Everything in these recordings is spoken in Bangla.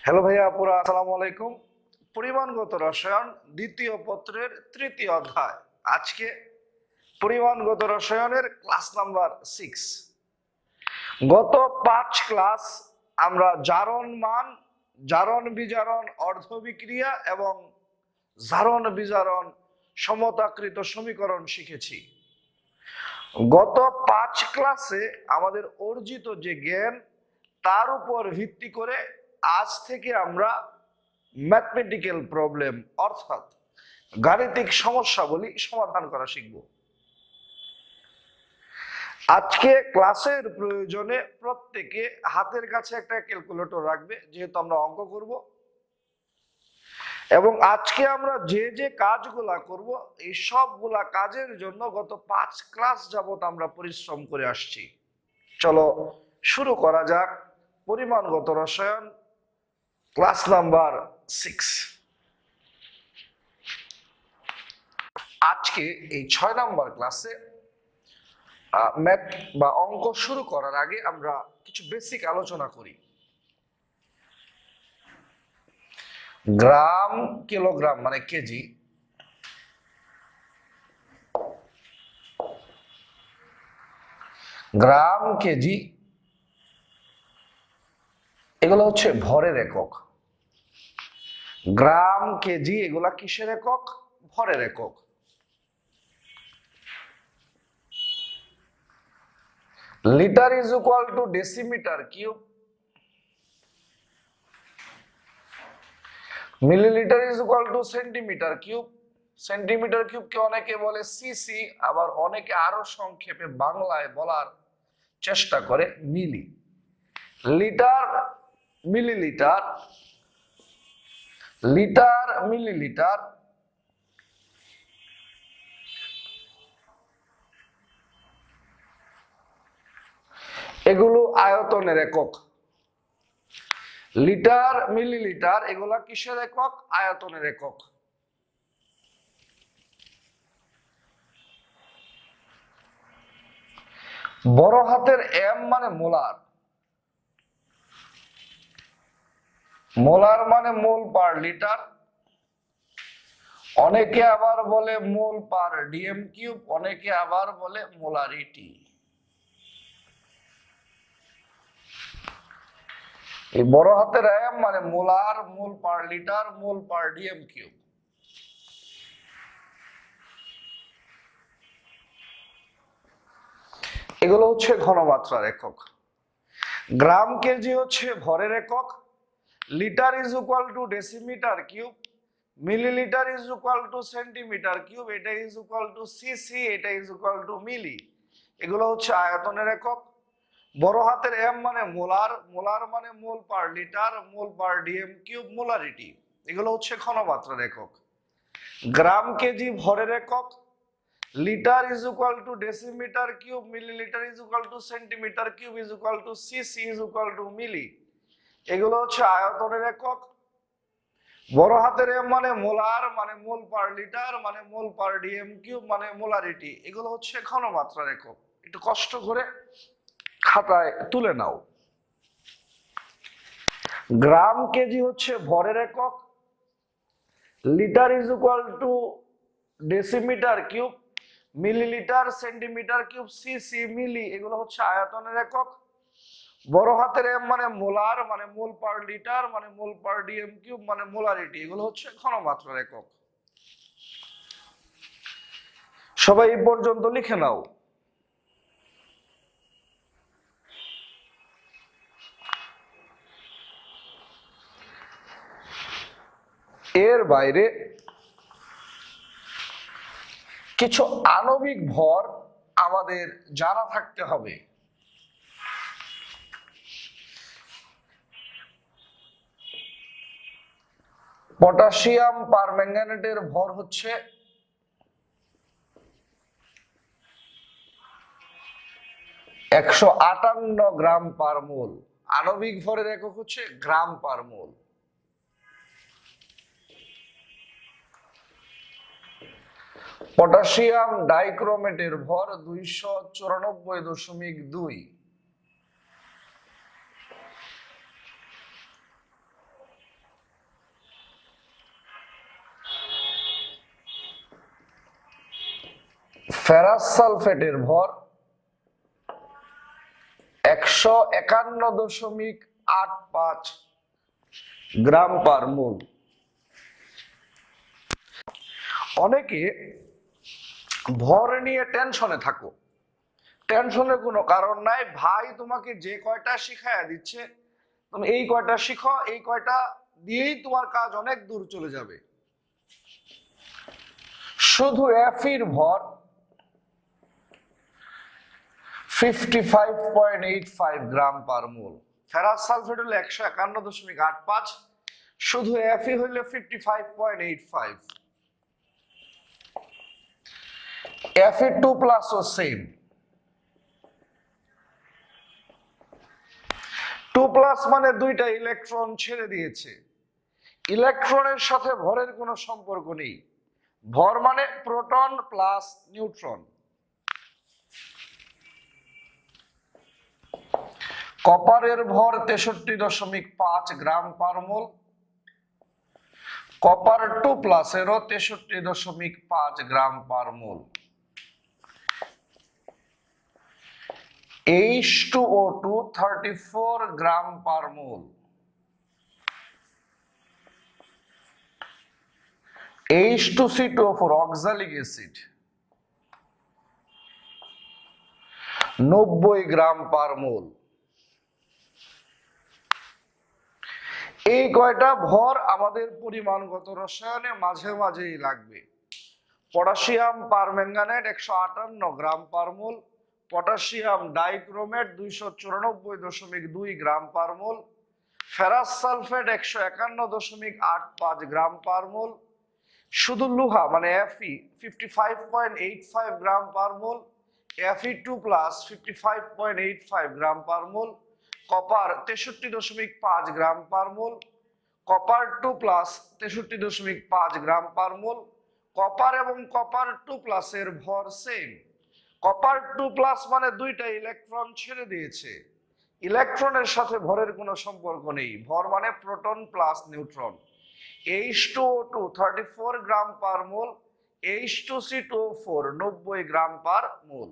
হ্যালো ভাইয়া আপুরা, আসসালামু আলাইকুম। পরিমাণগত রসায়ন দ্বিতীয় পত্রের তৃতীয় অধ্যায়। আজকে পরিমাণগত রসায়নের ক্লাস নাম্বার 6। গত 5 ক্লাস আমরা জারণ মান, জারণ বিজারণ অর্ধবিক্রিয়া এবং জারণ বিজারণ সমতাকৃত সমীকরণ শিখেছি। গত 5 ক্লাসে আমাদের অর্জিত যে জ্ঞান, তার উপর ভিত্তি করে আজ থেকে আমরা ম্যাথমেটিক্যাল প্রবলেম অর্থাৎ গাণিতিক সমস্যাবলী সমাধান করা শিখব। আজকে ক্লাসের প্রয়োজনে প্রত্যেকে হাতের কাছে একটা ক্যালকুলেটর রাখবে, যেহেতু আমরা অঙ্ক করব। এবং আজকে আমরা যে যে কাজগুলা করব, এই সবগুলা কাজের জন্য গত 5 ক্লাস যাবত আমরা পরিশ্রম করে আসছি। চলো শুরু করা যাক পরিমাণগত রসায়ন ক্লাস নাম্বার 6। আজকে এই 6 নাম্বার ক্লাসে ম্যাথ বা অঙ্ক শুরু করার আগে আমরা কিছু বেসিক আলোচনা করি। গ্রাম, কিলোগ্রাম মানে কেজি, গ্রাম, কেজি এগুলো হচ্ছে ভরের একক। গ্রাম, কেজি এগুলা কিসের একক? ভরের একক। Litre is equal to decimetre cube, millilitre is equal to centimetre cube. Centimetre কিউবকে অনেকে বলে সিসি, আবার অনেকে আরো সংক্ষেপে বাংলায় বলার চেষ্টা করে মিলি। লিটার, মিলিলিটার, লিটার, মিলিলিটার, এগুলো আয়তনের একক। লিটার, মিলিলিটার এগুলা কিসের একক? আয়তনের একক। বড় হাতের এম মানে মোলার। মোলার মানে মোল পার লিটার। অনেকে আবার বলে মোল পার ডিএম কিউব, অনেকে আবার বলে মোলারিটি। এই বড় হাতের এম মানে মোলার, মোল per litre, mole per dm cube. এগুলো হচ্ছে ঘনমাত্রার একক। গ্রাম, কেজি হচ্ছে ভরের একক। Litre is equal to decimetre cube, millilitre is equal to centimetre cube, এটা ইজ ইকুয়াল টু সিসি, এটা ইজ ইকুয়াল টু মিলি। এগুলো হচ্ছে আয়তনের একক। বড় হাতের এম মানে মোলার, মোলার মানে mole per litre, mole per dm cube, molarity. এগুলো হচ্ছে ঘনমাত্রার একক। গ্রাম, কেজি ভরের একক। Litre is equal to decimetre cube, millilitre is equal to centimetre cube is equal to cc is equal to milli. এগুলো হচ্ছে আয়তনের একক। বড় হাতের এম মানে মোলার, মানে মোল পার লিটার, মানে মোল পার ডিএম কিউব, মানে মোলারিটি। এগুলো হচ্ছে ঘনমাত্রার একক। একটু কষ্ট করে খাতায় তুলে নাও। গ্রাম, কেজি হচ্ছে ভরের একক। Litre is equal to decimetre cube, millilitre, centimetre cube, CC, milli এগুলো হচ্ছে আয়তনের একক। বড় হাতের এম মানে মোলার, মানে মোল পার লিটার, মানে মোল পার ডিএম কিউব, মানে মোলারিটি। এগুলো হচ্ছে ঘনমাত্রার একক। সবাই এই পর্যন্ত লিখে নাও। এর বাইরে কিছু আণবিক ভর আমাদের জানা থাকতে হবে। পটাশিয়াম পারম্যাঙ্গানেটের ভর হচ্ছে 158 গ্রাম পার মোল। আণবিক ভরের একক হচ্ছে গ্রাম পার মোল। পটাশিয়াম ডাইক্রোমেটের ভর 294.2। ফেরাস সালফেটের ভর 151.85 গ্রাম পার মোল। অনেকে ভর নিয়ে টেনশনে থাকো, টেনশনের কোনো কারণ নাই। ভাই তোমাকে যে কয়টা শিখাইয়া দিচ্ছে তুমি এই কয়টা শিখো, এই কয়টা দিয়েই তোমার কাজ অনেক দূর চলে যাবে। শুধু এফির ভর 55.85 গ্রাম পার মোল। ফেরাস সালফেট হলো 151.85, শুধু এফি হইলে 55.85। Fe2+ ও সেম, 2+ মানে দুইটা ইলেকট্রন ছেড়ে দিয়েছে। ইলেকট্রনের সাথে ভরের কোনো সম্পর্ক নেই। ভর মানে প্রোটন প্লাস নিউট্রন। কপারের ভর 63.5 গ্রাম পার মোল। কপার 2+ এরও 63.5 গ্রাম পার মোল। H2O2 34 গ্রাম পার মোল। H2C2O4 অক্সালিক অ্যাসিড 90 গ্রাম পার মোল। এই কয়টা ভর আমাদের পরিমাণগত রসায়নে মাঝে মাঝেই লাগবে। পটাশিয়াম পারম্যাঙ্গানেট 158 গ্রাম পার মোল। পটাশিয়াম ডাইক্রোমেট 294.2 গ্রাম পার মোল। ফেরাস সালফেট 151.85 গ্রাম পার মোল। শুধু লোহা মানে Fe 55.85 গ্রাম পার মোল। Fe2+ 55.85 গ্রাম পার মোল। কপার 63.5 গ্রাম পার মোল। কপার 2+ 63.5 গ্রাম পার মোল। কপার এবং কপার 2+ এর ভর সেম। কপার 2+ মানে দুইটা ইলেকট্রন ছেড়ে দিয়েছে। ইলেকট্রনের সাথে ভরের কোনো সম্পর্ক নেই। ভর মানে প্রোটন প্লাস নিউট্রন। H2O2 34 গ্রাম পার মোল। H2C2O4 90 গ্রাম পার মোল।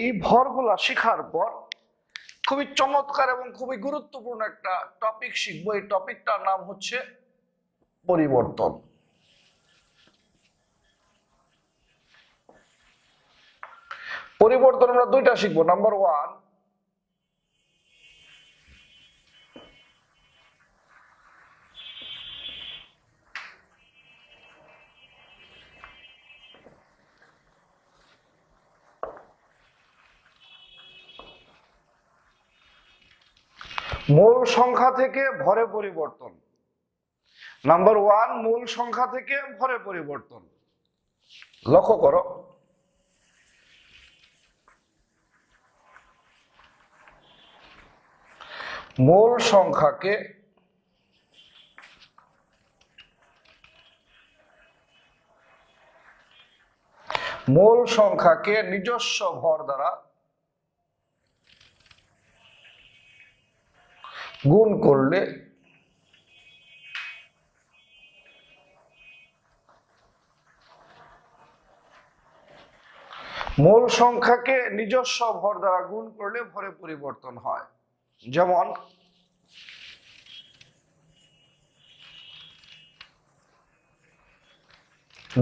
এই ভরগুলা শেখার পর খুবই চমৎকার এবং খুবই গুরুত্বপূর্ণ একটা টপিক শিখবো। এই টপিকটার নাম হচ্ছে পরিবর্তন। পরিবর্তন আমরা দুইটা শিখবো। নাম্বার 1, মূল সংখ্যা থেকে ভরে পরিবর্তন। নাম্বার 1, মূল সংখ্যা থেকে ভরে পরিবর্তন। লক্ষ্য করো, মূল সংখ্যাকে নিজস্ব ভর দ্বারা গুণ করলে মূল সংখ্যাকে নিজস্ব ভর দ্বারা গুণ করলে ভরে পরিবর্তন হয়। যেমন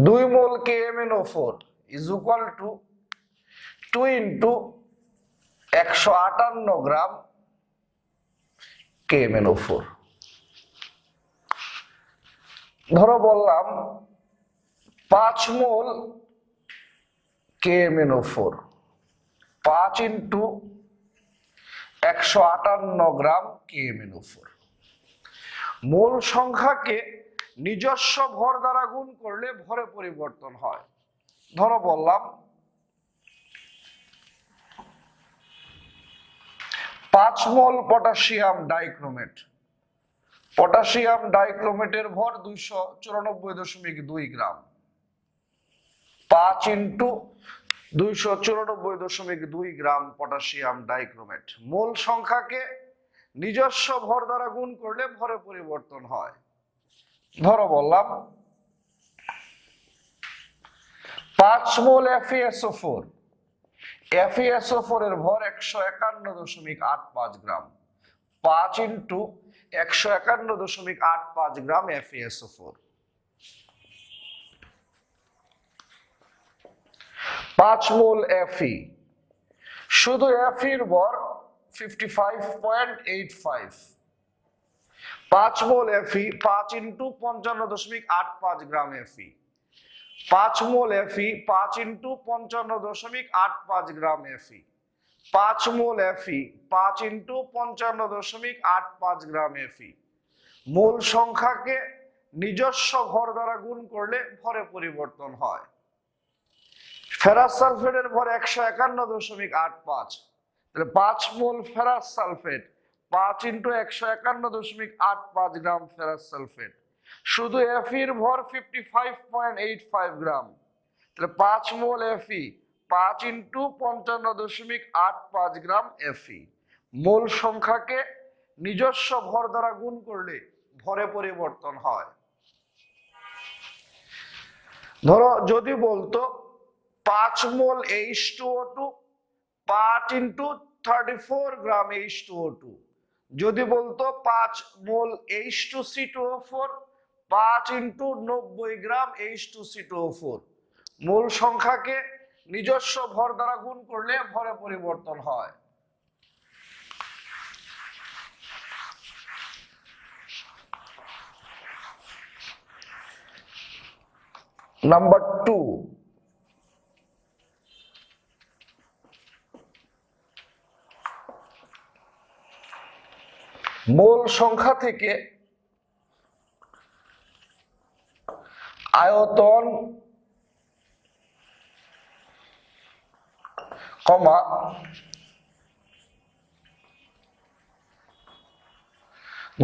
2 মোল KMnO4 is equal to 2 into 158 gram KMnO4। ধরো বললাম 5 মোল KMnO4, 5 into 158 গ্রাম KMnO4। মূল সংখ্যাকে নিজস্ব ভর দ্বারা গুণ করলে ভরে পরিবর্তন হয়। ধরো বললাম 5 মোল পটাশিয়াম ডাইক্রোমেট। পটাশিয়াম ডাইক্রোমেটের ভর 294.2 গ্রাম। 5 into 294.2 গ্রাম পটাশিয়াম ডাইক্রোমেট। মূল সংখ্যাকে নিজস্ব ভর দ্বারা গুণ করলে ভরে পরিবর্তন হয়। ধরো বললাম 5 মোল FeSO4, FeSO4 এর ভর 151.85 গ্রাম। 5 ইন্টু 151.85 গ্রাম FeSO4। 5 মোল Fe, শুধু Fe এর ভর 55.85। 5 mole Fe, 5 into 55.85 gram Fe। 5 mole Fe, 5 into 55.85 gram Fe। 5 mole Fe, 5 into 55.85 gram Fe। Mole সংখ্যাকে নিজস্ব ভর দ্বারা গুণ করলে ভরে পরিবর্তন হয়। ফেরাস সালফেটের ভর 151.85, তাহলে 5 mole ferrous sulphate, 5 into 151.85 gram ferrous sulphate. শুধু Fe এর ভর 55.85 গ্রাম, তাহলে 5 mole Fe, 5 into 55.85 gram Fe। Mole সংখ্যাকে নিজস্ব ভর দ্বারা গুণ করলে ভরে পরিবর্তন হয়। ধরো যদি বলতো 5 মোল H2O2, 5 ইন্টু 34 গ্রাম H2O2। যদি বলতো 5 মোল H2C2O4, 5 ইন্টু 90 গ্রাম H2C2O4। মোল সংখ্যাকে নিজস্ব ভর দ্বারা গুণ করলে ভরে পরিবর্তন হয়। নাম্বার 2, মোল সংখ্যা থেকে আয়তন কমা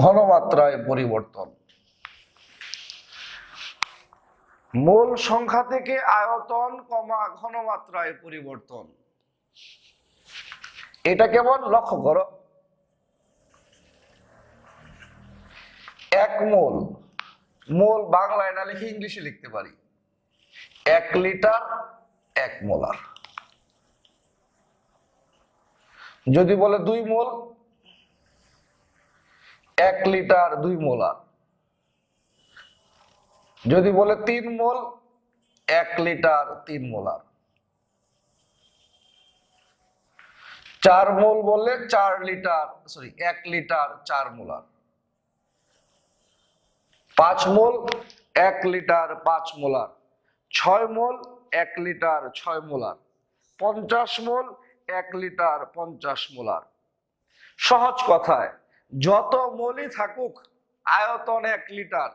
ঘনমাত্রায় পরিবর্তন। মোল সংখ্যা থেকে আয়তন কমা ঘনমাত্রায় পরিবর্তন, এটা কেমন লক্ষ্য করো। 1 মোল, মোল বাংলায় না লিখে ইংলিশে লিখতে পারি, 1 লিটার 1 মোলার। যদি বলে 2 মোল, 1 লিটার 2 মোলার। যদি বলে 3 মোল, 1 লিটার 3 মোলার। 4 মোল বললে 4 লিটার, 1 লিটার 4 মোলার। 5 মোল 1 লিটার 5 মোলার। 6 মোল 1 লিটার 6 মোলার। 50 মোল 1 লিটার 50 মোলার। সহজ কথায় যত মোলই থাকুক আয়তন 1 লিটার,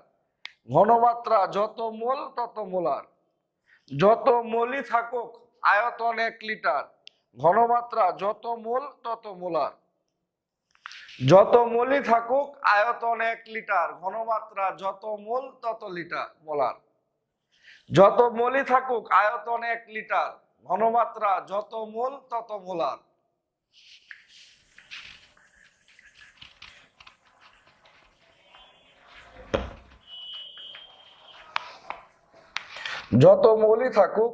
ঘনমাত্রা যত মোল তত মোলার। যত মোলই থাকুক আয়তন 1 লিটার, ঘনমাত্রা যত মোল তত মোলার। যত মোলই থাকুক আয়তন 1 লিটার, ঘনমাত্রা যত মোল তত লিটার মোলার। যত মোলই থাকুক আয়তন 1 লিটার, ঘনমাত্রা যত মোল তত মোলার। যত মোলই থাকুক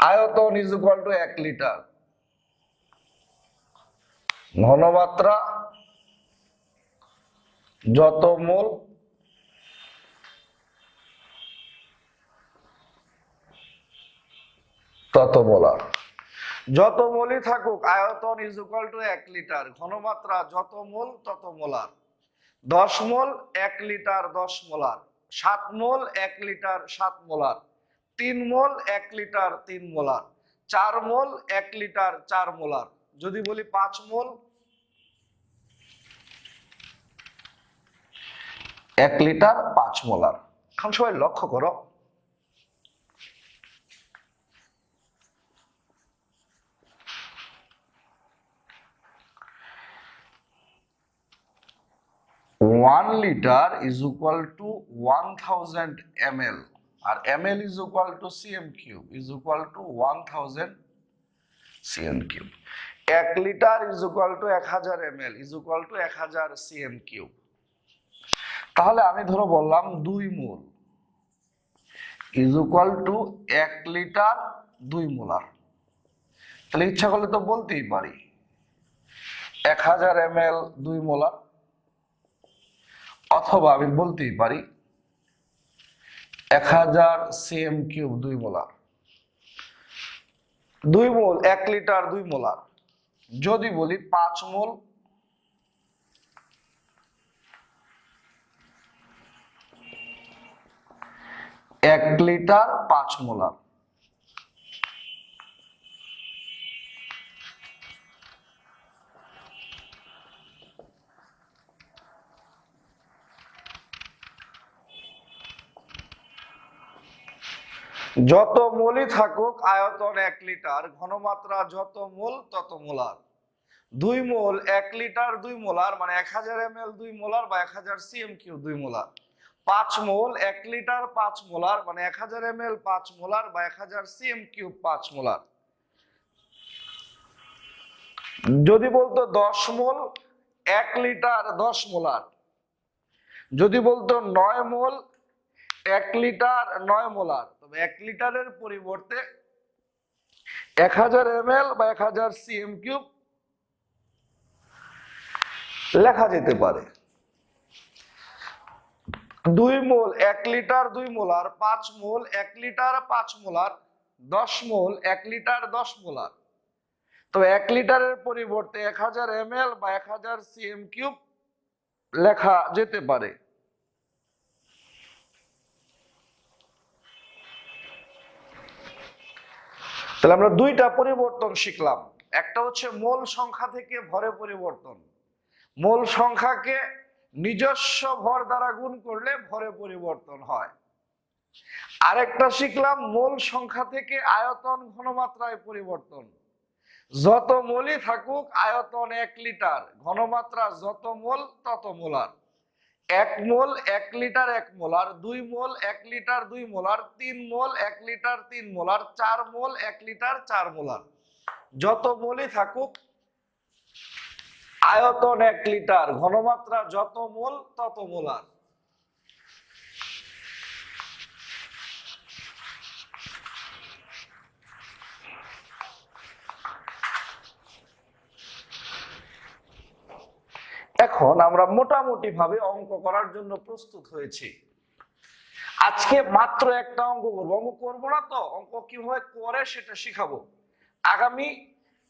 আয়তন ইজ ইকুয়াল টু 1 লিটার, ঘনমাত্রা যত মোল তত মোলার। যত মোলই থাকুক আয়তন ইজ ইকুয়াল টু 1 লিটার, ঘনমাত্রা যত মোল তত মোলার। 10 মোল 1 লিটার 10 মোলার। 7 মোল 1 লিটার 7 মোলার। 3 মোল 1 লিটার 3 মোলার। 4 মোল 1 লিটার 4 মোলার। যদি বলি 5 মোল 1 লিটার 5 মোলার। এখন সবাই লক্ষ্য করো, one litre is equal to 1000 ml, আর ml is equal to cm cube is equal to 1000 cm cube. 1 litre is equal to 1000 ml is equal to 1000 cm cube. তাহলে আমি ধরো বললাম 2 mole is equal to 1 litre 2 molar. তাহলে ইচ্ছা করলে তো বলতেই পারি 1000 ml 2 মোলার, অথবা আমি বলতেই পারি 1000 cm কিউব 2 মোলার। 2 মোল 1 লিটার 2 মোলার। যদি বলি 5 মোল, 1 লিটার 5 মোলার। যত মোলই থাকুক আয়তন 1 লিটার, ঘনমাত্রা যত মোল তত মোলার। 2 মোল 1 লিটার 2 মোলার মানে 1000 ml 2 মোলার বা 1000 cm কিউব 2 মোলার। 5 মোল 1 লিটার 5 মোলার মানে 1000 ml 5 মোলার বা 1000 cm কিউব 5 মোলার। যদি বলতো 10 মোল 1 লিটার 10 মোলার। যদি বলতো 9 মোল 1 লিটার 9 মোলার, তবে 1 লিটারের পরিবর্তে 1000 ml বা 1000 cm কিউব লেখা যেতে পারে। 2 মোল 1 লিটার 2 মোলার, 5 মোল 1 লিটার 5 মোলার, 10 মোল 1 লিটার 10 মোলার। তো 1 লিটারের পরিবর্তে 1000 ml বা 1000 cm কিউব লেখা যেতে পারে। তাহলে আমরা দুইটা পরিবর্তন শিখলাম। একটা হচ্ছে মোল সংখ্যা থেকে ভরে পরিবর্তন, মোল সংখ্যাকে নিজস্ব ভর দ্বারা গুণ করলে ভরে পরিবর্তন হয়। আরেকটা শিখলাম মোল সংখ্যা থেকে আয়তন ঘনমাত্রায় পরিবর্তন। যত মোলই থাকুক আয়তন 1 লিটার, ঘনমাত্রা যত মোল তত মোলার। 1 মোল 1 লিটার 1 মোলার, 2 মোল 1 লিটার 2 মোলার, 3 মোল 1 লিটার 3 মোলার, 4 মোল 1 লিটার 4 মোলার। যত মোলই থাকুক আয়তন 1 লিটার, ঘনমাত্রা যত মোল তত মোলার। এখন আমরা মোটামুটি ভাবে অঙ্ক করার জন্য প্রস্তুত হয়েছি। আজকে মাত্র একটা অঙ্ক করবো, অঙ্ক করবো না তো, অঙ্ক কিভাবে করে সেটা শিখাবো। আগামী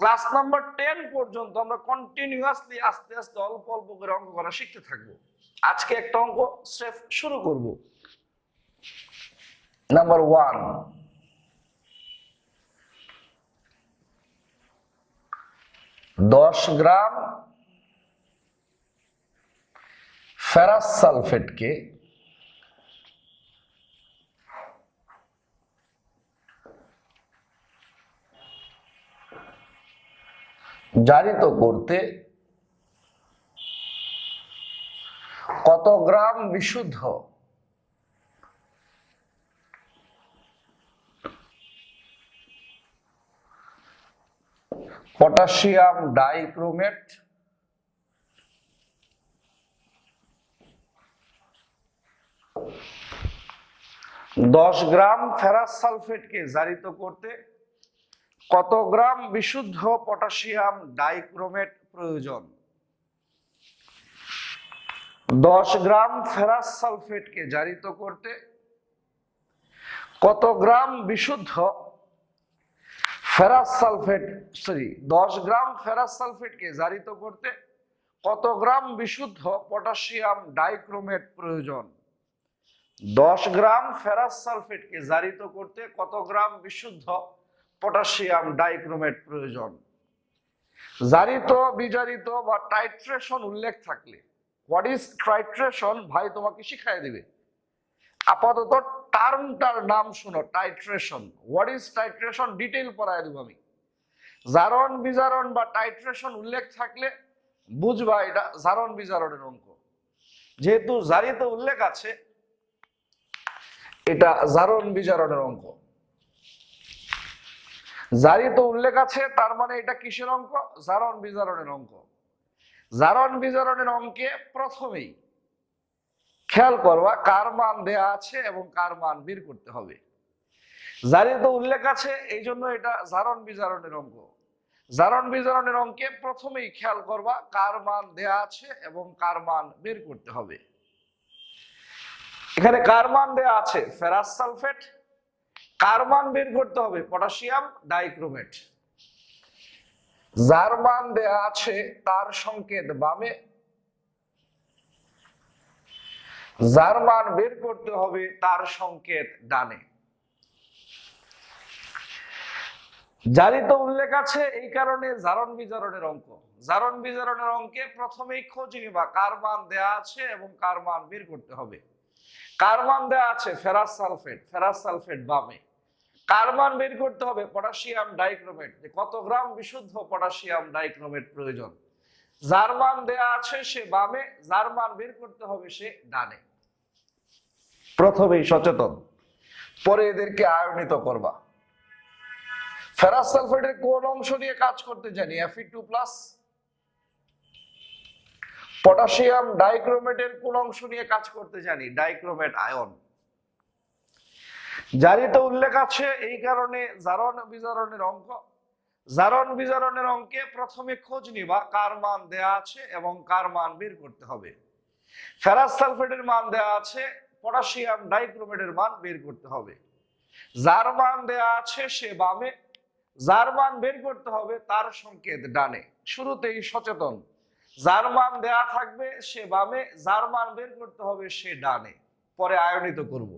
ক্লাস নাম্বার 10 পর্যন্ত আমরা কন্টিনিউয়াসলি আস্তে আস্তে অল্প অল্প করে অঙ্ক করা শিখতে থাকবো। আজকে একটা অঙ্ক স্রেফ শুরু করব। নাম্বার 1, 10 গ্রাম ফেরাস সালফেটকে জারিত করতে কত গ্রাম বিশুদ্ধ পটাশিয়াম ডাইক্রোমেট দশ গ্রাম ফেরাস সালফেটকে জারিত করতে কত গ্রাম বিশুদ্ধ পটাশিয়াম ডাইক্রোমেট প্রয়োজন? 10 গ্রাম ফেরাস সালফেটকে জারিত করতে কত গ্রাম বিশুদ্ধ ফেরাস সালফেট 10 গ্রাম ফেরাস সালফেটকে জারিত করতে কত গ্রাম বিশুদ্ধ পটাশিয়াম ডাইক্রোমেট প্রয়োজন? 10 গ্রাম ফেরাস সালফেটকে জারিত করতে কত গ্রাম বিশুদ্ধ পটাশিয়াম ডাইক্রোমেট প্রয়োজন? জারিত, বিজারিত বা টাইট্রেশন উল্লেখ থাকলে, হোয়াট ইজ টাইট্রেশন ভাই তোমাকে শিখাই দিবে। আপাতত টার্মটার নাম শুনো, titration. What is titration detail পড়ায় দেব আমি। জারণ বিজারণ বা টাইট্রেশন উল্লেখ থাকলে বুঝবা এটা জারণ বিজারণের অঙ্ক। যেহেতু জারিত উল্লেখ আছে, এটা জারণ বিজারণের অঙ্ক। জারিত উল্লেখ আছে তার মানে এটা কিসের অঙ্ক? জারণ বিজারণের অঙ্ক। জারণ বিজারণের অঙ্কে প্রথমেই খেয়াল করবা কার মান দেয়া আছে এবং কার মান বের করতে হবে। জারিতে উল্লেখ আছে, এই জন্য এটা জারণ বিজারণের অঙ্ক। জারণ বিজারণের অঙ্কে প্রথমেই খেয়াল করবা কার মান দেয়া আছে এবং কার মান বের করতে হবে। এখানে কার মান দেয়া আছে ফেরাস সালফেট, কার মান বের করতে হবে পটাশিয়াম ডাইক্রোমেট। যার মান দেয়া আছে তার সংকেত বামে, যার মান বের করতে হবে তার সংকেত ডানে। জারিতে উল্লেখ আছে, এই কারণে জারণ বিজারণের অঙ্ক। জারণ বিজারণের অঙ্কে প্রথমেই খোঁজ নিবা কার মান দেয়া আছে এবং কার মান বের করতে হবে। কার মান দেয়া আছে ফেরাস সালফেট, ফেরাস সালফেট বামে। কার মান বের করতে হবে পটাশিয়াম ডাইক্রোমেট, কত গ্রাম বিশুদ্ধ পটাশিয়াম ডাইক্রোমেট প্রয়োজন। যার মান দেয়া আছে সে বামে, যার মান বের করতে হবে সে ডানে। প্রথমেই সচেতন, পরে এদেরকে আয়নিত করবা। ফেরাস সালফেটের কোন অংশ নিয়ে কাজ করতে জানি Fe2+। পটাশিয়াম ডাইক্রোমেটের কোন অংশ নিয়ে কাজ করতে জানি ডাইক্রোমেট আয়ন। জারিতে উল্লেখ আছে, এই কারণে জারণ বিজারণের অঙ্ক। জারণ বিজারণের অঙ্কে প্রথমে খোঁজ নিবা কার মান দেয়া আছে এবং কার মান বের করতে হবে। ফেরাস সালফেটের মান দেয়া আছে, পটাশিয়াম ডাইক্রোমেটের মান বের করতে হবে। যার মান দেয়া আছে সে বামে, যার মান বের করতে হবে তার সংকেত ডানে। শুরুতেই সচেতন, যার মান দেয়া থাকবে সে বামে, যার মান বের করতে হবে সে ডানে। পরে আয়নিত করব।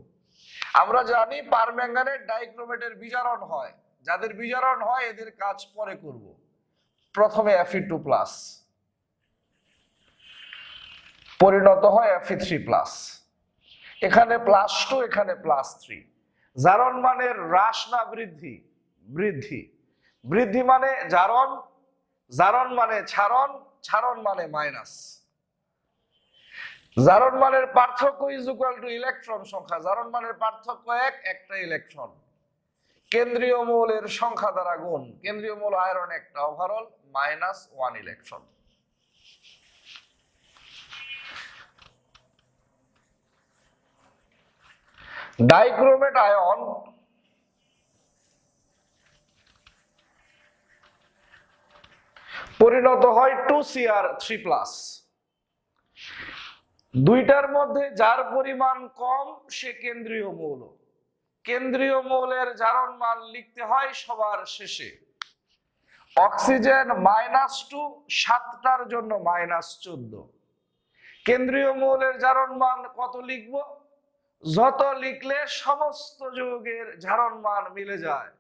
আমরা জানি পারম্যাঙ্গানেট ডাইক্রোমেটের বিজারণ হয়, যাদের বিজারণ হয় এদের কাজ পরে করব। প্রথমে Fe2+, পরিণত হয় Fe3+, এখানে +2, এখানে +3। জারণ মানের হ্রাস না বৃদ্ধি? বৃদ্ধি। বৃদ্ধি মানে জারণ, জারণ মানে ছারণ, ছারণ মানে মাইনাস। জারণ মানের পার্থক্য ইজ ইকুয়াল টু ইলেকট্রন সংখ্যা। জারণ মানের পার্থক্য একটা ইলেকট্রন। কেন্দ্রীয় মৌলের সংখ্যা দ্বারা গুণ। কেন্দ্রীয় মৌল আয়রন একটা, ওভারঅল -1 ইলেকট্রন। ডাইক্রোমেট আয়ন পরিণত হয় 2Cr3+। দুইটার মধ্যে যার পরিমাণ কম সে কেন্দ্রীয় মৌল। কেন্দ্রীয় মৌলের জারণ মান লিখতে হয় সবার শেষে। অক্সিজেন -2, 7টার জন্য -14। কেন্দ্রীয় মৌলের জারণ মান কত লিখবো? যত লিখলে সমস্ত যৌগের জারণ মান মিলে যায়।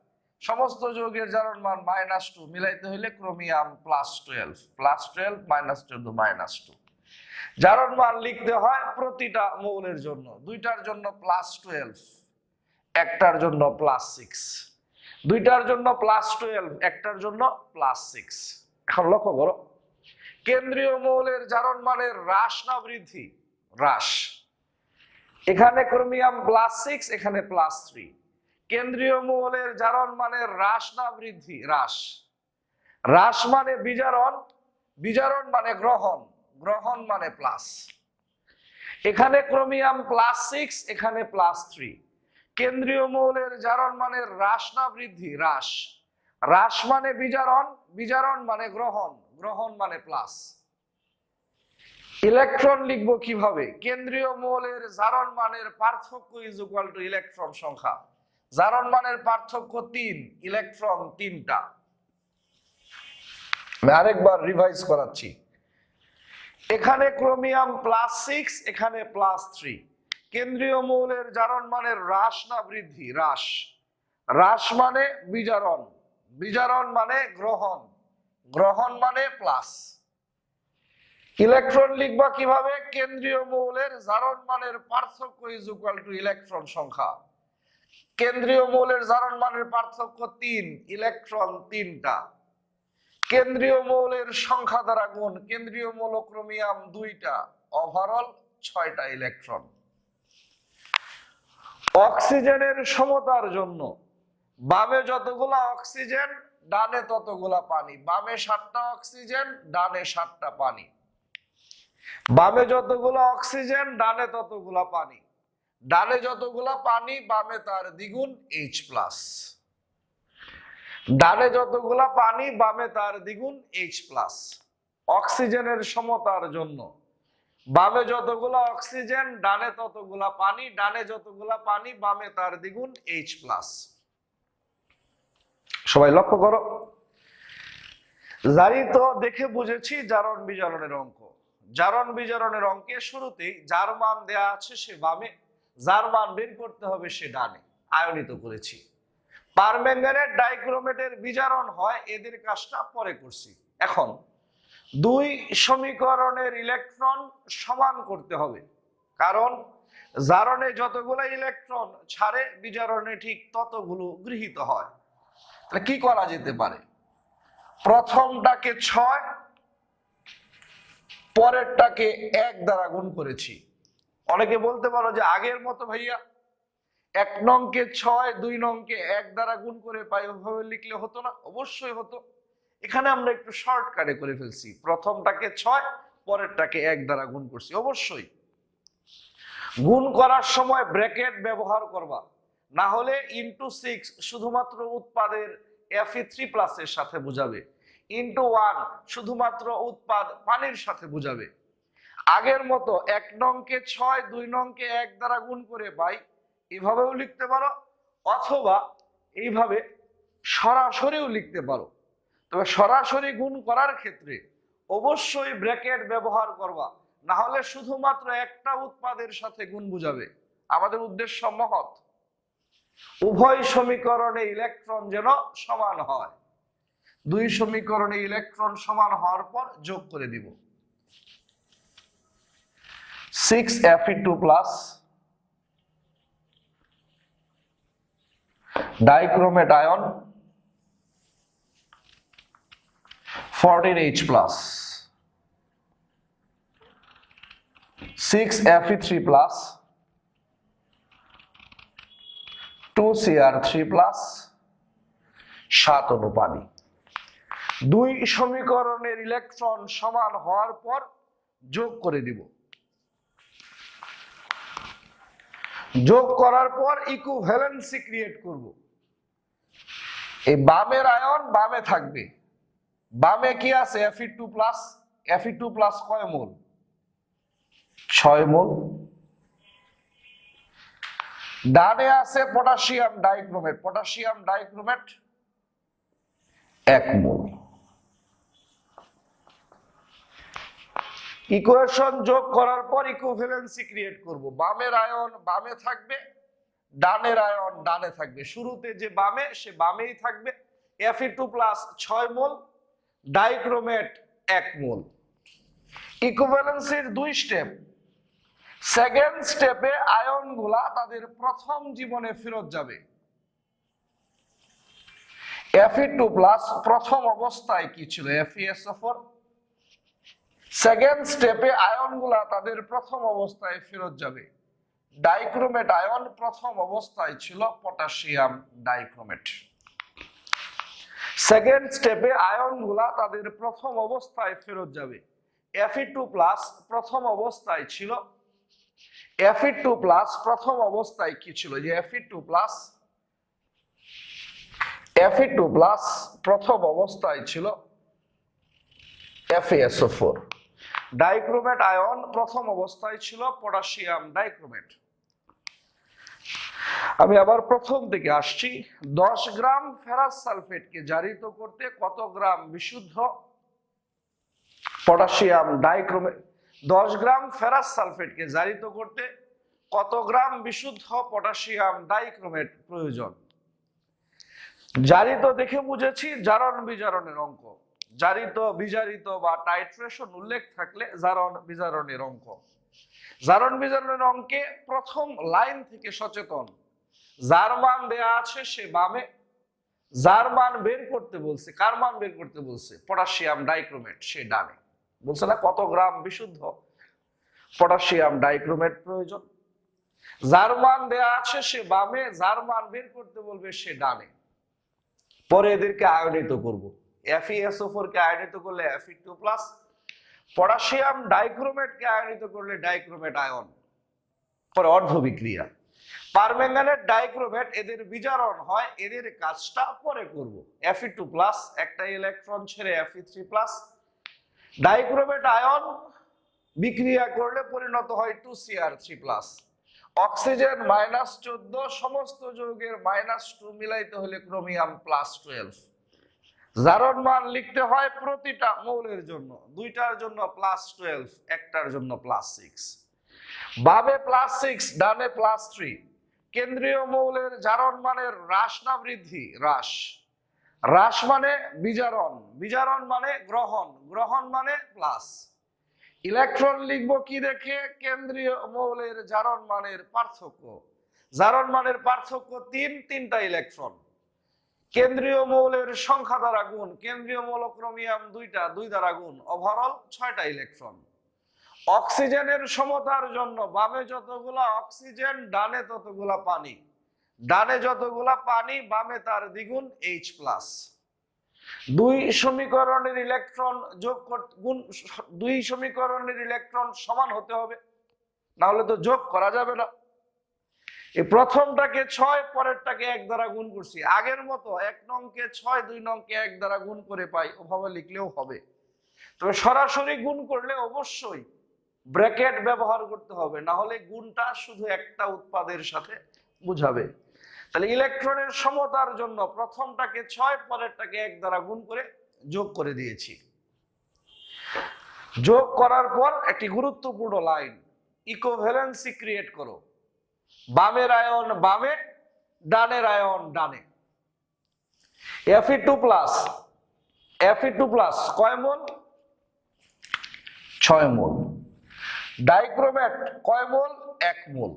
সমস্ত যৌগের জারণ মান -2 মিলাইতে হইলে ক্রোমিয়াম +12, +12 -14 -2। জারণ মান লিখতে হয় প্রতিটা মৌলের জন্য। দুইটার জন্য +12, একটার জন্য +6। দুইটার জন্য +12, একটার জন্য +6। এখন লক্ষ্য করো, কেন্দ্রীয় মৌলের জারণ মানের হ্রাস না বৃদ্ধি? হ্রাস। এখানে ক্রোমিয়াম +6, এখানে +3। কেন্দ্রীয় মৌলের জারণ মানের হ্রাস না বৃদ্ধি? হ্রাস। হ্রাস মানে বিজারণ, বিজারণ মানে গ্রহণ, গ্রহণ মানে প্লাস। এখানে ক্রোমিয়াম +6, এখানে +3। কেন্দ্রীয় মৌলের জারণ মানের হ্রাস না বৃদ্ধি? হ্রাস। হ্রাস মানে বিজারণ, বিজারণ মানে গ্রহণ, গ্রহণ মানে প্লাস। ইলেকট্রন লিখবো কিভাবে? কেন্দ্রীয় মৌলের জারণ মানের পার্থক্য ইজ ইকুয়াল টু ইলেকট্রন সংখ্যা। জারণ মানের পার্থক্য 3, ইলেকট্রন 3টা। আমি আরেকবার রিভাইজ করাচ্ছি। এখানে ক্রোমিয়াম +6, এখানে +3। কেন্দ্রীয় মৌলের জারণ মানের হ্রাস না বৃদ্ধি? হ্রাস। হ্রাস মানে বিজারণ, বিজারণ মানে গ্রহণ, গ্রহণ মানে প্লাস। ইলেকট্রন লিখবা কিভাবে? কেন্দ্রীয় মৌলের জারণ মানের পার্থক্য ইজ ইকুয়াল টু ইলেকট্রন সংখ্যা। কেন্দ্রীয় মৌলের জারণ মানের পার্থক্য 3, ইলেকট্রন 3টা। কেন্দ্রীয় মৌলের সংখ্যা দ্বারা গুণ। কেন্দ্রীয় মৌল ক্রোমিয়াম 2টা, ওভারঅল 6টা ইলেকট্রন। অক্সিজেনের সমতার জন্য বামে যতগুলা অক্সিজেন, ডানে ততগুলা পানি। বামে 7টা অক্সিজেন, ডানে 7টা পানি। বামে যতগুলো অক্সিজেন ডানে ততগুলা পানি, ডানে যতগুলা পানি বামে তার দ্বিগুণ H প্লাস, ডানে যতগুলা পানি বামে তার দ্বিগুণ H প্লাস। অক্সিজেনের সমতার জন্য বামে যতগুলা অক্সিজেন ডানে ততগুলা পানি, ডানে যতগুলা পানি বামে তার দ্বিগুণ H প্লাস। সবাই লক্ষ্য করো, জারিত দেখে বুঝেছি জারণ বিজারণের অঙ্ক। জারণ বিজারণের অঙ্কে শুরুতেই যার মান দেয়া আছে সে বামে, যার মান বের করতে হবে সে ডানে আয়নিত করেছি। পারম্যাঙ্গানেট ডাইক্রোমেটের বিজারণ হয়, এদের কাজটা পরে করছি। এখন দুই সমীকরণের ইলেকট্রন সমান করতে হবে, কারণ জারণে যতগুলো ইলেকট্রন ছাড়ে বিজারণে ঠিক ততগুলো গৃহীত হয়। তাহলে কি করা যেতে পারে? প্রথমটাকে 6, পরেরটাকে 1 দ্বারা গুণ করেছি। অনেকে বলতে পারো যে আগের মতো ভাইয়া 1 নংকে 6, 2 নংকে 1 দ্বারা গুণ করে পাই, ওভাবে লিখলে হতো না? অবশ্যই হতো। এখানে আমরা একটু শর্টকাটে করে ফেলছি, প্রথমটাকে 6, পরেরটাকে 1 দ্বারা গুণ করছি। অবশ্যই গুণ করার সময় ব্র্যাকেট ব্যবহার করবা, না হলে ইনটু 6 শুধুমাত্র উৎপাদের Fe3+ এর সাথে বুঝাবে, ইনটু 1 শুধুমাত্র উৎপাদ পানির সাথে বুঝাবে। আগের মতো 1 নংকে 6, 2 নংকে 1 দ্বারা গুণ করে পাই, এভাবেও লিখতে পারো, অথবা এইভাবে সরাসরিও লিখতে পারো। তবে সরাসরি গুণ করার ক্ষেত্রে অবশ্যই ব্র্যাকেট ব্যবহার করবা, না হলে শুধুমাত্র একটা উৎপাদের সাথে গুণ বুঝাবে। আমাদের উদ্দেশ্য মহৎ, উভয় সমীকরণে ইলেকট্রন যেন সমান হয়। দুই সমীকরণে ইলেকট্রন সমান হওয়ার পর যোগ করে দিব। 6Fe2+ dichromate ion 14H+, 6Fe3+, 2Cr3+, 7 অণু পানি। দুই সমীকরণের ইলেকট্রন সমান হওয়ার পর যোগ করে দিব। যোগ করার পর ইকুইভ্যালেন্সি ক্রিয়েট করব। এই বামের আয়ন বামে থাকবে, বামে কি আছে? Fe2+, Fe2+ কয় মোল? 6 মোল। ডানে আছে পটাশিয়াম ডাইক্রোমেট, পটাশিয়াম ডাইক্রোমেট 1 মোল। ইকুয়েশন যোগ করার পর ইকুইভ্যালেন্সি ক্রিয়েট করব। বামের আয়ন বামে থাকবে, ডানের আয়ন ডানে থাকবে। শুরুতে যে বামে সে বামেই থাকবে। Fe2+ 6 মোল, ডাইক্রোমেট 1 মোল। ইকুইভ্যালেন্সির 2 স্টেপ। সেকেন্ড স্টেপে আয়নগুলা তাদের প্রথম জীবনে ফেরত যাবে। Fe2+ প্রথম অবস্থায় কি ছিল? FeSO4। সেকেন্ড স্টেপে আয়নগুলা তাদের প্রথম অবস্থায় ফেরত যাবে। ডাইক্রোমেট আয়ন প্রথম অবস্থায় ছিল পটাশিয়াম ডাইক্রোমেট। সেকেন্ড স্টেপে আয়নগুলা তাদের প্রথম অবস্থায় ফেরত যাবে। Fe2+ প্রথম অবস্থায় ছিল, Fe2+ প্রথম অবস্থায় কি ছিল? যে Fe2+ প্রথম অবস্থায় ছিল FeSO4। ডাইক্রোমেট আয়ন প্রথম অবস্থায় ছিল পটাশিয়াম ডাইক্রোমেট। আমি আবার প্রথম থেকে আসছি। 10 গ্রাম ফেরাস সালফেটকে জারিত করতে কত গ্রাম বিশুদ্ধ পটাশিয়াম ডাইক্রোমেট? 10 গ্রাম ফেরাস সালফেটকে জারিত করতে কত গ্রাম বিশুদ্ধ পটাশিয়াম ডাইক্রোমেট প্রয়োজন? জারিত দেখে বুঝেছি জারণ বিজারণের অঙ্ক। জারিত বিজারিত বা টাইট্রেশন উল্লেখ থাকলে জারণ বিজারণের অঙ্ক। জারণ বিজারণের অঙ্কে প্রথম লাইন থেকে সচেতন। যার মান দেয়া আছে সে বামে, যার মান বের করতে বলছে, কার মান বের করতে বলছে? পটাশিয়াম ডাইক্রোমেট, সে ডানে। বলছে না কত গ্রাম বিশুদ্ধ পটাশিয়াম ডাইক্রোমেট প্রয়োজন? যার মান দেয়া আছে সে বামে, যার মান বের করতে বলবে সে ডানে। পরে এদেরকে আয়নিত করব। FeSO4 কে আয়নিত করলে Fe2+, পটাশিয়াম ডাইক্রোমেটকে আয়নিত করলে ডাইক্রোমেট আয়ন, পরে অর্ধ বিক্রিয়া। পারম্যাঙ্গানেট ডাইক্রোমেট এদের বিজারণ হয়, এদের কাজটা পরে করব। Fe2+ একটা ইলেকট্রন ছেড়ে Fe3+, ডাইক্রোমেট আয়ন বিক্রিয়া করলে পরিণত হয় 2Cr3+। অক্সিজেন -14, সমস্ত যৌগের -2 মিলাইতে হলে ক্রোমিয়াম +12। জারণ মান লিখতে হয় প্রতিটা মৌলের জন্য, দুইটার জন্য +12, একটার জন্য +6। বামে +6, ডানে +3। কেন্দ্রীয় মৌলের জারণ মানের হ্রাস না বৃদ্ধি? হ্রাস। হ্রাস মানে বিজারণ, বিজারণ মানে গ্রহণ, গ্রহণ মানে প্লাস। ইলেকট্রন লিখবো কি দেখে? কেন্দ্রীয় মৌলের জারণ মানের পার্থক্য। জারণ মানের পার্থক্য তিনটা ইলেকট্রন। কেন্দ্রীয় মৌলের সংখ্যা দ্বারা গুণ, কেন্দ্রীয় মৌল ক্রোমিয়াম 2টা, 2 দ্বারা গুণ, ওভারঅল 6টা ইলেকট্রন। অক্সিজেনের সমতার জন্য বামে যতগুলা অক্সিজেন, ডানে ততগুলা পানি। ডানে যতগুলা পানি, বামে তার দ্বিগুণ H+। দুই সমীকরণের ইলেকট্রন যোগ গুণ, দুই সমীকরণের ইলেকট্রন সমান হতে হবে, না হলে তো যোগ করা যাবে না। এই প্রথমটাকে 6, পরেরটাকে 1 দ্বারা গুণ করছি। আগের মতো 1 নংকে 6, 2 নংকে 1 দ্বারা গুণ করে পাই, ওভাবে লিখলেও হবে। তবে সরাসরি গুণ করলে অবশ্যই ব্র্যাকেট ব্যবহার করতে হবে, না হলে গুণটা শুধু একটা উৎপাদের সাথে বুঝাবে। তাহলে ইলেকট্রনের সমতার জন্য প্রথমটাকে 6, পরেরটাকে 1 দ্বারা গুণ করে যোগ করে দিয়েছি। যোগ করার পর একটি গুরুত্বপূর্ণ লাইন, ইকোভ্যালেন্সি ক্রিয়েট করো। বামের আয়ন বামে, ডানের আয়ন ডানে। Fe2+, Fe2+ কয় মোল? 6 মোল। ডাইক্রোমেট কয় মোল? 1 মোল।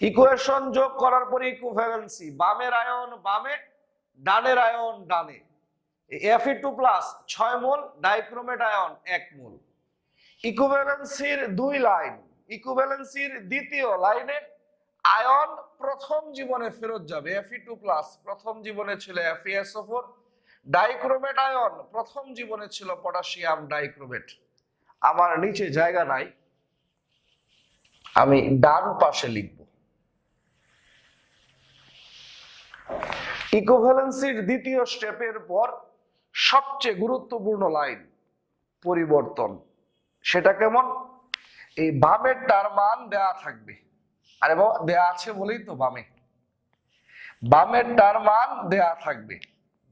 ইকুয়েশন যোগ করার পরে ইকুইভ্যালেন্সি, বামের আয়ন বামে, ডানের আয়ন ডানে। Fe2+ 6 মোল, ডাইক্রোমেট আয়ন 1 মোল। ইকুইভ্যালেন্সির 2 লাইন। ইকুইভ্যালেন্সির দ্বিতীয় লাইনে আয়ন প্রথম জীবনে ফেরত যাবে। Fe2+ প্রথম জীবনে ছিল FeSO4, ডাইক্রোমেট আয়ন প্রথম জীবনে ছিল পটাশিয়াম ডাইক্রোমেট। আমার নিচে জায়গা নাই, আমি ডান পাশে লিখব। ইকোভ্যালেন্সির দ্বিতীয় স্টেপের পর সবচেয়ে গুরুত্বপূর্ণ লাইন, পরিবর্তন। সেটা কেমন? এই বামেরটার মান দেয়া থাকবে। আরে বাবা, দেয়া আছে বলেই তো বামে। বামেরটার মান দেয়া থাকবে।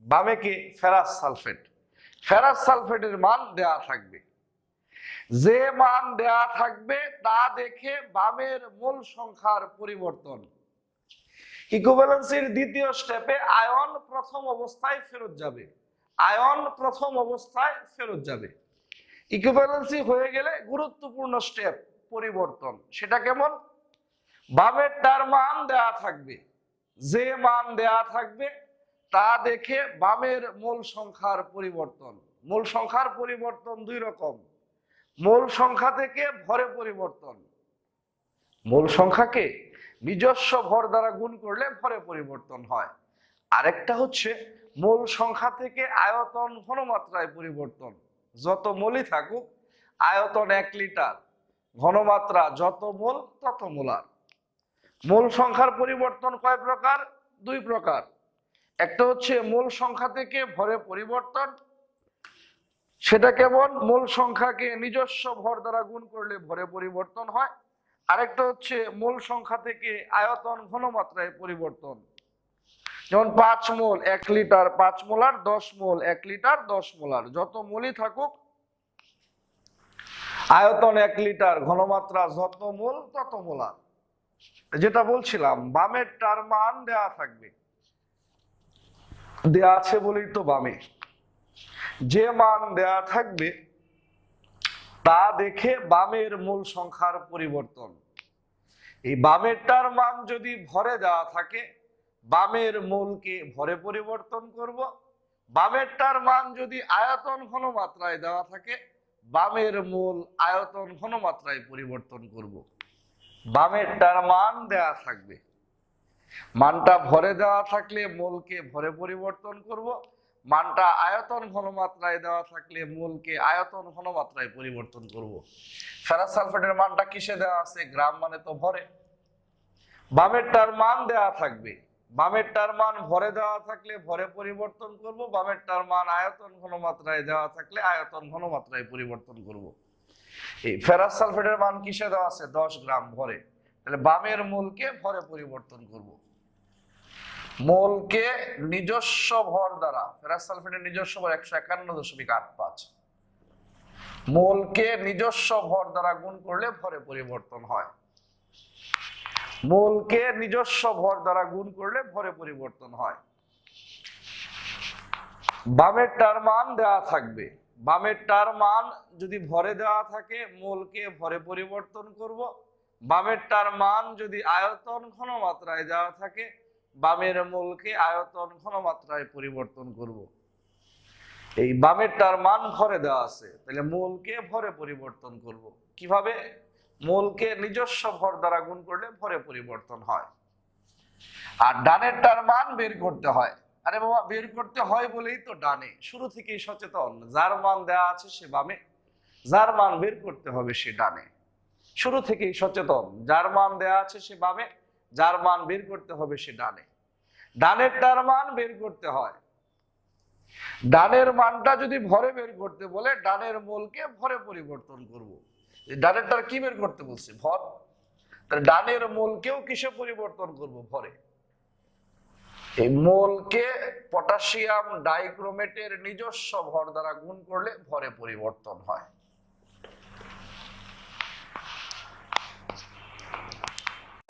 বামে কি? Ferrous sulphate. ফেরাস সালফেটের মান দেয়া থাকবে। যে মান দেয়া থাকবে তা দেখে বামের মোল সংখ্যার পরিবর্তন। ইকুইভ্যালেন্সির দ্বিতীয় স্টেপে আয়ন প্রথম অবস্থায় ফেরত যাবে। আয়ন প্রথম অবস্থায় ফেরত যাবে। ইকুইভ্যালেন্সি হয়ে গেলে গুরুত্বপূর্ণ স্টেপ, পরিবর্তন। সেটা কেমন? বামেরটার মান দেয়া থাকবে। যে মান দেয়া থাকবে তা দেখে বামের মোল সংখ্যার পরিবর্তন। মোল সংখ্যার পরিবর্তন 2 রকম। মোল সংখ্যা থেকে ভরে পরিবর্তন। মোল সংখ্যাকে নিজস্ব ভর দ্বারা গুণ করলে ভরে পরিবর্তন হয়। আরেকটা হচ্ছে মোল সংখ্যা থেকে আয়তন ঘনমাত্রায় পরিবর্তন। যত মোলই থাকুক, আয়তন 1 লিটার, ঘনমাত্রা যত মোল তত মোলার। মোল সংখ্যার পরিবর্তন কয় প্রকার? 2 প্রকার। একটা হচ্ছে মোল সংখ্যা থেকে ভরে পরিবর্তন। সেটা কেমন? মোল সংখ্যাকে নিজস্ব ভর দ্বারা গুণ করলে ভরে পরিবর্তন হয়। আরেকটা হচ্ছে মোল সংখ্যা থেকে আয়তন ঘনমাত্রায় পরিবর্তন। যেমন 5 মোল 1 লিটার 5 মোলার, 10 মোল 1 লিটার 10 মোলার। যত মোলই থাকুক, আয়তন 1 লিটার, ঘনমাত্রা যত মোল তত মোলার। যেটা বলছিলাম, বামেরটার মান দেয়া থাকবে। দেয়া আছে বলেই তো বামে। যে মান দেয়া থাকবে তা দেখে বামের মোল সংখ্যার পরিবর্তন। এই বামেরটার মান যদি ভরে দেওয়া থাকে, বামের মোলকে ভরে পরিবর্তন করব। বামেরটার মান যদি আয়তন ঘনমাত্রায় দেওয়া থাকে, বামের মোল আয়তন ঘনমাত্রায় পরিবর্তন করব। বামেরটার মান দেয়া থাকবে, মানটা ভরে দেওয়া থাকলে মোলকে ভরে পরিবর্তন করব। মানটা আয়তন ঘনমাত্রায় দেওয়া থাকলে মোলকে আয়তন ঘনমাত্রায় পরিবর্তন করব। ফেরাস সালফেটের মানটা কিসে দেওয়া আছে? গ্রাম মানে তো ভরে। বামেরটার মান দেওয়া থাকবে, বামেরটার মান ভরে দেওয়া থাকলে ভরে পরিবর্তন করব, বামেরটার মান আয়তন ঘনমাত্রায় দেওয়া থাকলে আয়তন ঘনমাত্রায় পরিবর্তন করব। এই ফেরাস সালফেটের মান কিসে দেওয়া আছে? 10 গ্রাম ভরে। তাহলে বামের মোলকে ভরে পরিবর্তন করব। মোলকে নিজস্ব ভর দ্বারা, ফেরাস সালফেটের নিজস্ব ভর 151.85, মোলকে নিজস্ব ভর দ্বারা গুণ করলে ভরে পরিবর্তন হয়। মোলকে নিজস্ব ভর দ্বারা গুণ করলে ভরে পরিবর্তন হয়। বামেরটার মান দেওয়া থাকবে, বামেরটার মান যদি ভরে দেওয়া থাকে মোলকে ভরে পরিবর্তন করব। বামেরটার মান যদি আয়তন ঘনমাত্রায় দেওয়া থাকে বামের মোলকে আয়তন ঘনমাত্রায় পরিবর্তন করব। এই বামেরটার মান ভরে দেওয়া আছে, তাহলে মোলকে ভরে পরিবর্তন করব। কিভাবে? মোলকে নিজস্ব ভর দ্বারা গুণ করলে ভরে পরিবর্তন হয়। আর ডানেরটার মান বের করতে হয়। আরে বাবা, বের করতে হয় বলেই তো ডানে, শুরু থেকেই সচেতন। যার মান দেওয়া আছে সে বামে, যার মান বের করতে হবে সে ডানে। শুরু থেকেই সচেতন, যার মান দেওয়া আছে সে বামে, যার মান বের করতে হবে সে ডানে। ডানেরটার মান বের করতে হয়। ডানের মানটা যদি ভরে বের করতে বলে ডানের মোলকে ভরে পরিবর্তন করব। ডানেরটার কি বের করতে বলছে? ভর। তাহলে ডানের মোলকেও কিসে পরিবর্তন করব? ভরে। এই মোলকে পটাশিয়াম ডাইক্রোমেটের নিজস্ব ভর দ্বারা গুণ করলে ভরে পরিবর্তন হয়।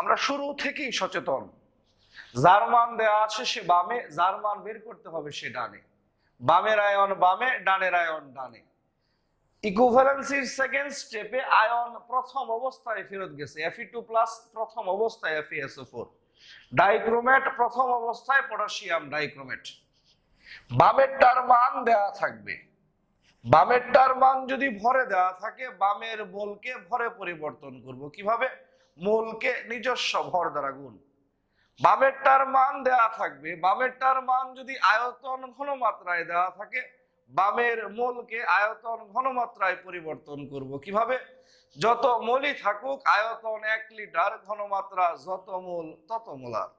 আমরা শুরু থেকেই সচেতন, যার মান দেওয়া আছে সে বামে, যার মান বের করতে হবে সে ডানে। বামের আয়ন বামে, ডানের আয়ন ডানে। ইকুইভ্যালেন্সির সেকেন্ড স্টেপে আয়ন প্রথম অবস্থায় ফেরত গেছে, Fe2+ প্রথম অবস্থায় FeSO4, ডাইক্রোমেট প্রথম অবস্থায় পটাশিয়াম ডাইক্রোমেট। বামেরটার মান দেওয়া থাকবে, বামেরটার মান যদি ভরে দেওয়া থাকে বামের মোলকে ভরে পরিবর্তন করব। কিভাবে? মোলকে নিজস্ব ভর দ্বারা গুণ। বামেরটার মান দেওয়া থাকবে, বামেরটার মান যদি আয়তন ঘনমাত্রায় দেওয়া থাকে বামের মোলকে আয়তন ঘনমাত্রায় পরিবর্তন করব। কিভাবে? যত মোলই থাকুক আয়তন 1 লিটার, ঘনমাত্রা যত মোল তত মোলার।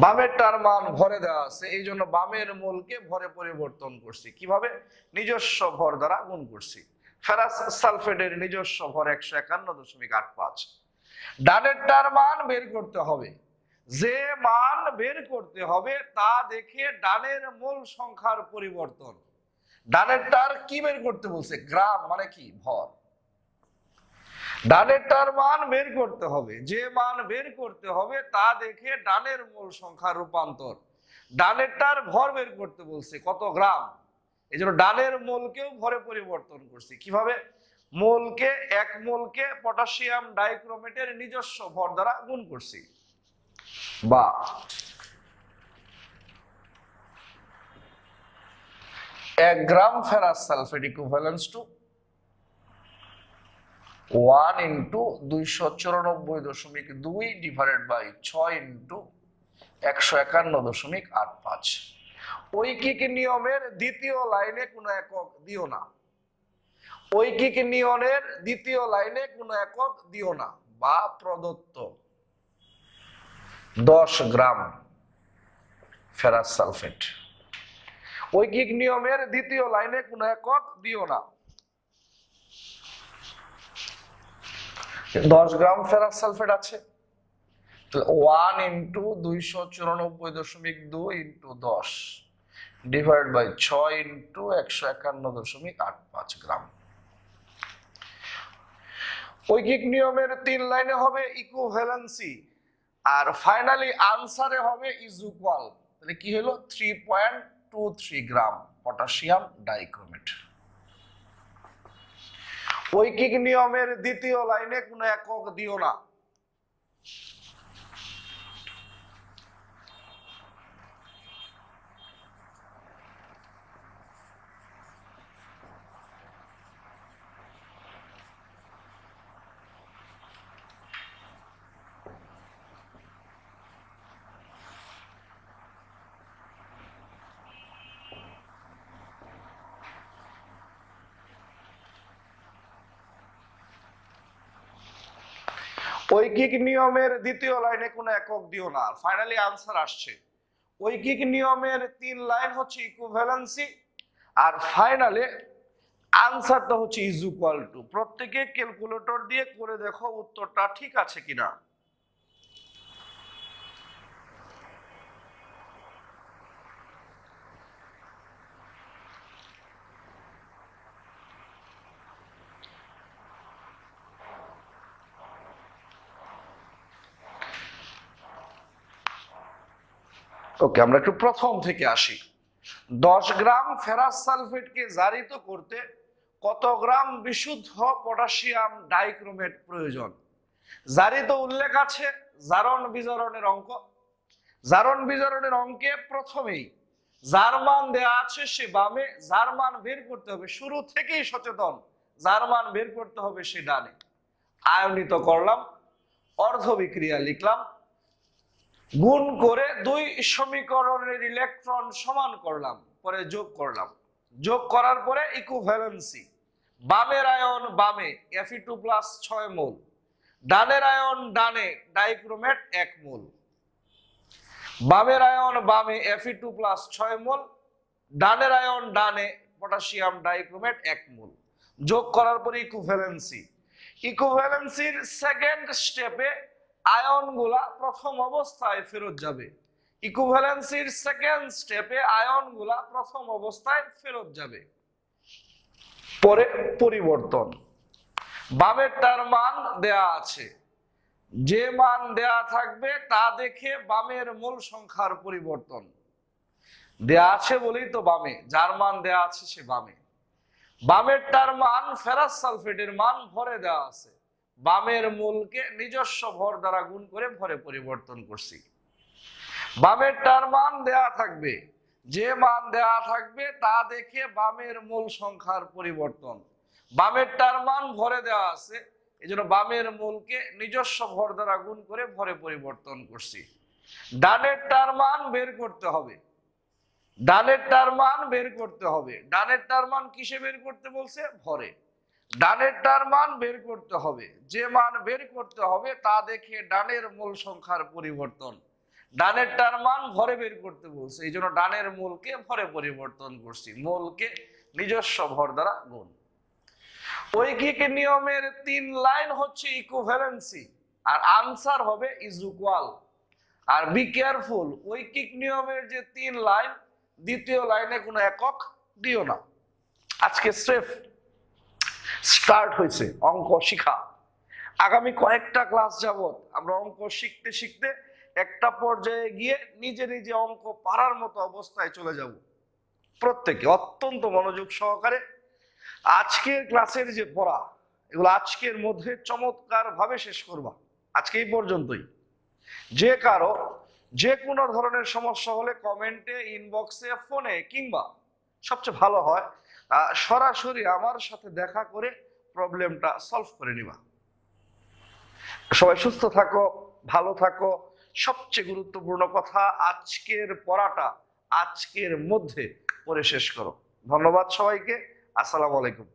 বামেরটার মান ভরে দেওয়া আছে, এই জন্য বামের মোলকে ভরে পরিবর্তন করছি। কিভাবে? নিজস্ব ভর দ্বারা গুণ করছি। ফেরাস সালফেটের নিজস্ব ভর 151.85। ডানেরটার মান বের করতে হবে, যে মান বের করতে হবে তা দেখে ডানের মোল সংখ্যার পরিবর্তন। ডানেরটার কি বের করতে বলছে? গ্রাম মানে কি? ভর। ডানেরটার মান বের করতে হবে, যে মান বের করতে হবে তা দেখে ডানের মোল সংখ্যা রূপান্তর। ডানেরটার ভর বের করতে বলছে, কত গ্রাম, এই জন্য ডানের মোলকেও ভরে পরিবর্তন করছি। কিভাবে? মোলকে, 1 মোলকে পটাশিয়াম ডাইক্রোমেটের নিজস্ব ভর দ্বারা গুণ করছি। বা 1 gram ferrous sulphate equivalence to 1 into 294.2 divided by 6 into 151.85। ঐকিক নিয়মের দ্বিতীয় লাইনে কোনো একক দিও না, ঐকিক নিয়মের দ্বিতীয় লাইনে কোনো একক দিও না। বা প্রদত্ত 10 গ্রাম ফেরাস সালফেট, ঐকিক নিয়মের দ্বিতীয় লাইনে কোনো একক দিও না। 10 গ্রাম ফেরাস সালফেট আছে, 1 into 294.2 into 10 divide by 6 into 151.85 gram. ঐকিক নিয়মের 3 লাইনে হবে ইকুইভ্যালেন্সি, আর ফাইনালি আনসারে হবে ইজ ইকুয়াল। তাহলে কি হলো? 3.23 গ্রাম পটাশিয়াম ডাইক্রোমেট। ঐকিক নিয়মের দ্বিতীয় লাইনে কোনো একক দিও না। ঐকিক নিয়মের দ্বিতীয় লাইনে কোনো একক দিও না। ফাইনালি আনসার আসছে। ঐকিক নিয়মের 3 লাইন হচ্ছে ইকুইভ্যালেন্সি, আর ফাইনালে আনসারটা হচ্ছে ইজ ইকুয়াল টু। প্রত্যেকে ক্যালকুলেটর দিয়ে করে দেখো উত্তরটা ঠিক আছে কিনা। ওকে, আমরা একটু প্রথম থেকে আসি। 10 গ্রাম ফেরাস সালফেটকে জারিত করতে কত গ্রাম বিশুদ্ধ পটাশিয়াম ডাইক্রোমেট প্রয়োজন? জারিত উল্লেখ আছে জারণ বিজারণের অঙ্ক। জারণ বিজারণের অঙ্কে প্রথমেই যার মান দেয়া আছে সে বামে, যার মান বের করতে হবে, শুরু থেকেই সচেতন, যার মান বের করতে হবে সে ডানে। আয়নিত করলাম, অর্ধ বিক্রিয়া লিখলাম, গুণ করে 2 সমীকরণের ইলেকট্রন সমান করলাম, পরে যোগ করলাম। যোগ করার পরে ইকুইভ্যালেন্সি, বামের আয়ন বামে Fe2+ 6 মোল, ডানের আয়ন ডানে ডাইক্রোমেট 1 মোল। বামের আয়ন বামে Fe2+ 6 মোল, ডানের আয়ন ডানে পটাশিয়াম ডাইক্রোমেট 1 মোল। যোগ করার পরে ইকুইভ্যালেন্সি, ইকুইভ্যালেন্সির সেকেন্ড স্টেপে আয়নগুলা প্রথম অবস্থায় ফেরত যাবে। ইকুইভ্যালেন্সির সেকেন্ড স্টেপে আয়নগুলা প্রথম অবস্থায় ফেরত যাবে। পরে পরিবর্তন, বামেরটার মান দেয়া আছে, যে মান দেয়া থাকবে তা দেখে বামের মূল সংখ্যার পরিবর্তন। দেয়া আছে বলেই তো বামে, যার মান দেয়া আছে সে বামে। বামেরটার মান ফেরাস সালফেটের মান ভরে দেওয়া আছে, বামের মূলকে নিজস্ব ভর দ্বারা গুণ করে ভরে পরিবর্তন করছি। বামেরটার মান দেয়া থাকবে, যে মান দেয়া থাকবে তা দেখে বামের মূল সংখ্যার পরিবর্তন। বামেরটার মান ভরে দেওয়া আছে, এই জন্য বামের মূলকে নিজস্ব ভর দ্বারা গুণ করে ভরে পরিবর্তন করছি। ডানেরটার মান বের করতে হবে, ডানেরটার মান বের করতে হবে। ডানেরটার মান কিসে বের করতে বলছে? ভরে। ডানেরটার মান বের করতে হবে, যে মান বের করতে হবে তা দেখে ডানের মূল সংখ্যার পরিবর্তন। ডানেরটার মান ভরে বের করতে বলছে, এই জন্য ডানের মূলকে ভরে পরিবর্তন করছি, মূলকে নিজস্ব ভর দ্বারা গুণ। ঐকিক নিয়মের 3 লাইন হচ্ছে ইকুইভ্যালেন্সি, আর আনসার হবে ইজ ইকুয়াল। আর বি কেয়ারফুল, ঐকিক নিয়মের যে 3 লাইন, দ্বিতীয় লাইনে কোনো একক দিও না। আজকে স্রেফ স্টার্ট হয়েছে অঙ্ক শিখা। আগামী কয়েকটা ক্লাস যাবত আমরা অঙ্ক শিখতে শিখতে একটা পর্যায়ে গিয়ে নিজে নিজে অঙ্ক পারার মতো অবস্থায় চলে যাব। প্রত্যেকে অত্যন্ত মনোযোগ সহকারে আজকের ক্লাসের যে পড়া, এগুলো আজকের মধ্যে চমৎকার ভাবে শেষ করবা। আজকে এই পর্যন্তই। যে কারো যে কোনো ধরনের সমস্যা হলে কমেন্টে, ইনবক্সে, ফোনে, কিংবা সবচেয়ে ভালো হয় সরাসরি আমার সাথে দেখা করে প্রবলেমটা সলভ করে নিবা। সবাই সুস্থ থাকো, ভালো থাকো। সবচেয়ে গুরুত্বপূর্ণ কথা, আজকের পড়াটা আজকের মধ্যে পড়ে শেষ করো। ধন্যবাদ সবাইকে। আসসালামু আলাইকুম।